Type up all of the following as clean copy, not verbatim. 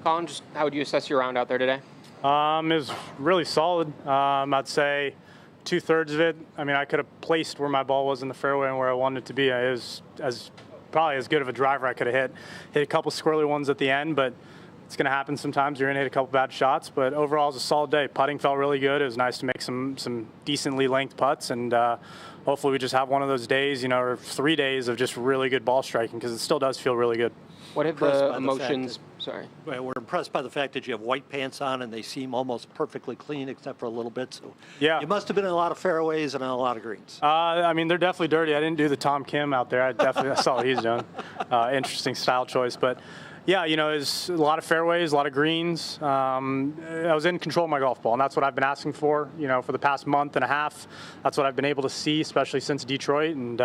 Collin, just how would you assess your round out there today? It was really solid. I'd say 2/3 of it. I mean, I could have placed where my ball was in the fairway and where I wanted it to be. It was probably as good of a driver I could have hit. Hit a couple squirrely ones at the end, but it's going to happen sometimes. You're going to hit a couple bad shots, but overall it was a solid day. Putting felt really good. It was nice to make some decently length putts, and hopefully we just have one of those days, or 3 days of just really good ball striking, because it still does feel really good. What have the emotions? Sorry. We're impressed by the fact that you have white pants on and they seem almost perfectly clean except for a little bit. So yeah, you must have been in a lot of fairways and on a lot of greens. I mean, they're definitely dirty. I didn't do the Tom Kim out there. I saw what he's doing. Interesting style choice, but yeah, it's a lot of fairways, a lot of greens. I was in control of my golf ball, and that's what I've been asking for, for the past month and a half. That's what I've been able to see, especially since Detroit. And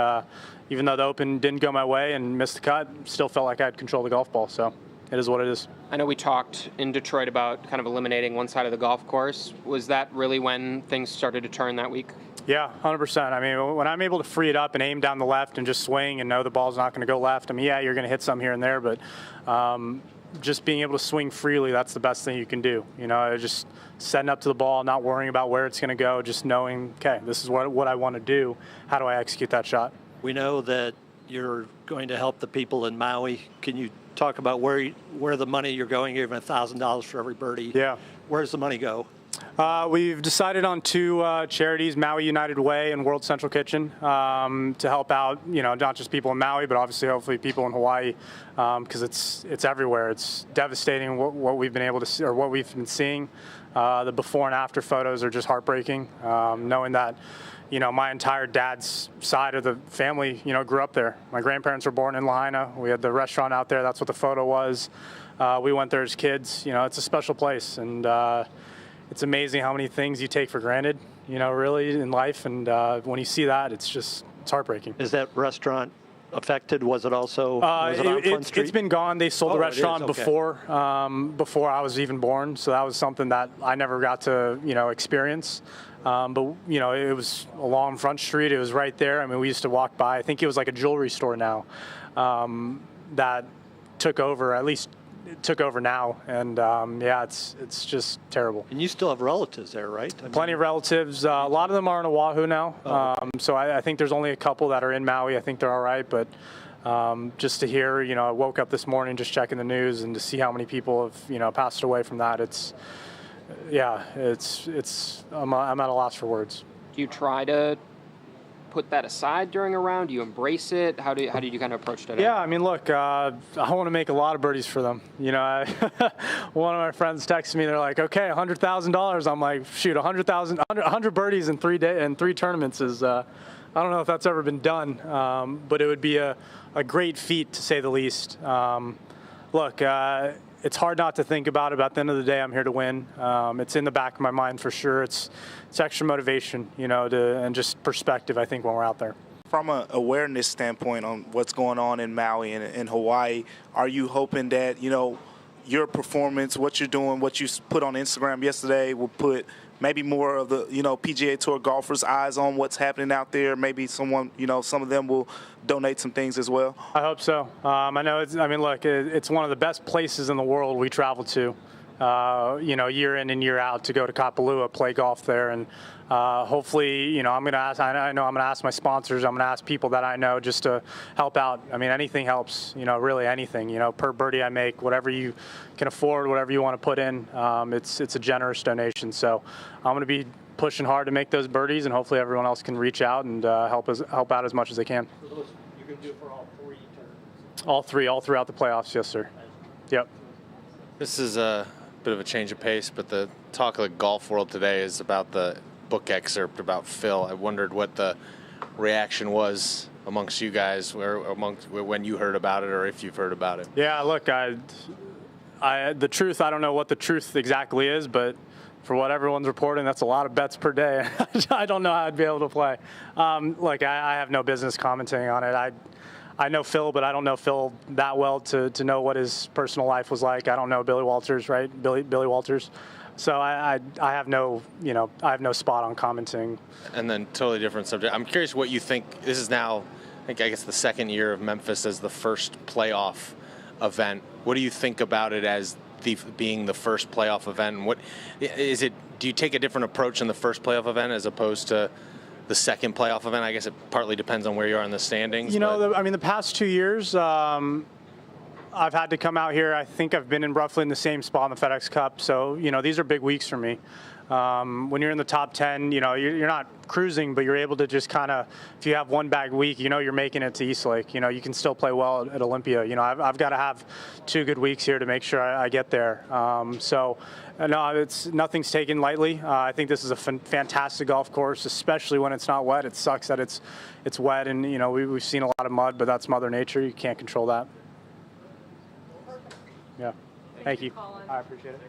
even though the Open didn't go my way and missed the cut, still felt like I had control of the golf ball. So it is what it is. I know we talked in Detroit about kind of eliminating one side of the golf course. Was that really when things started to turn that week? Yeah, 100%. I mean, when I'm able to free it up and aim down the left and just swing and know the ball's not going to go left, I mean, yeah, you're going to hit some here and there, but just being able to swing freely, that's the best thing you can do. Just setting up to the ball, not worrying about where it's going to go, just knowing, okay, this is what I want to do. How do I execute that shot? We know that you're going to help the people in Maui. Can you talk about where the money you're going, even $1,000 for every birdie? Yeah. Where's the money go? We've decided on two charities, Maui United Way and World Central Kitchen, to help out, not just people in Maui, but obviously, hopefully, people in Hawaii, because it's everywhere. It's devastating what we've been able to see, or what we've been seeing. The before and after photos are just heartbreaking. Knowing that, my entire dad's side of the family, grew up there. My grandparents were born in Lahaina. We had the restaurant out there. That's what the photo was. We went there as kids. It's a special place, and it's amazing how many things you take for granted, really in life. And when you see that, it's heartbreaking. Is that restaurant affected? Was it also was it on Front Street? It's been gone. They sold the restaurant okay. before I was even born. So that was something that I never got to, experience. But, it was along Front Street. It was right there. I mean, we used to walk by. I think it was like a jewelry store now that took over, at least it took over now, and it's just terrible. And you still have relatives there, right? Plenty of relatives. A lot of them are in Oahu now, so I think there's only a couple that are in Maui. I think they're all right, but just to hear, I woke up this morning just checking the news, and to see how many people have, passed away from that, I'm at a loss for words. Do you try to put that aside during a round? Do you embrace it? How did you kind of approach that? Yeah, I mean, look, I want to make a lot of birdies for them. One of my friends texted me. They're like, "Okay, $100,000." I'm like, "Shoot, 100 birdies in 3 days and 3 tournaments is." I don't know if that's ever been done, but it would be a great feat to say the least. Look, it's hard not to think about it. But at the end of the day, I'm here to win. It's in the back of my mind for sure. It's extra motivation, and just perspective, I think, when we're out there. From an awareness standpoint on what's going on in Maui and in Hawaii, are you hoping that, your performance, what you're doing, what you put on Instagram yesterday will put maybe more of the, PGA Tour golfers' eyes on what's happening out there? Maybe someone, some of them will donate some things as well? I hope so. I know it's one of the best places in the world we travel to. Year in and year out, to go to Kapalua, play golf there, and hopefully, I'm going to ask. I know I'm going to ask my sponsors. I'm going to ask people that I know just to help out. I mean, anything helps. Really anything. Per birdie I make, whatever you can afford, whatever you want to put in. It's a generous donation. So I'm going to be pushing hard to make those birdies, and hopefully everyone else can reach out and help out as much as they can. You're going to do it for all 3 tournaments? All 3, all throughout the playoffs, yes, sir. Yep. This is a bit of a change of pace, but the talk of the golf world today is about the book excerpt about Phil. I wondered what the reaction was amongst you guys, when you heard about it, or if you've heard about it. Yeah, look, the truth, I don't know what the truth exactly is, but for what everyone's reporting, that's a lot of bets per day. I don't know how I'd be able to play. Look, I have no business commenting on it. I know Phil, but I don't know Phil that well to know what his personal life was like. I don't know Billy Walters, right? Billy Walters. So I have no spot on commenting. And then totally different subject. I'm curious what you think. This is now, I guess, the second year of Memphis as the first playoff event. What do you think about it as being the first playoff event? And what is it? Do you take a different approach in the first playoff event as opposed to the second playoff event? I guess it partly depends on where you are in the standings. You know, I mean, the past 2 years, I've had to come out here. I think I've been in roughly in the same spot in the FedEx Cup. So, you know, these are big weeks for me. When you're in the top 10, you know, you're not cruising, but you're able to just kind of, if you have one bad week, you know, you're making it to East Lake. You know, you can still play well at Olympia. You know, I've got to have 2 good weeks here to make sure I get there. So, no, nothing's taken lightly. I think this is a fantastic golf course, especially when it's not wet. It sucks that it's wet, and, you know, we've seen a lot of mud, but that's Mother Nature. You can't control that. Yeah. Thank you. Collin. I appreciate it.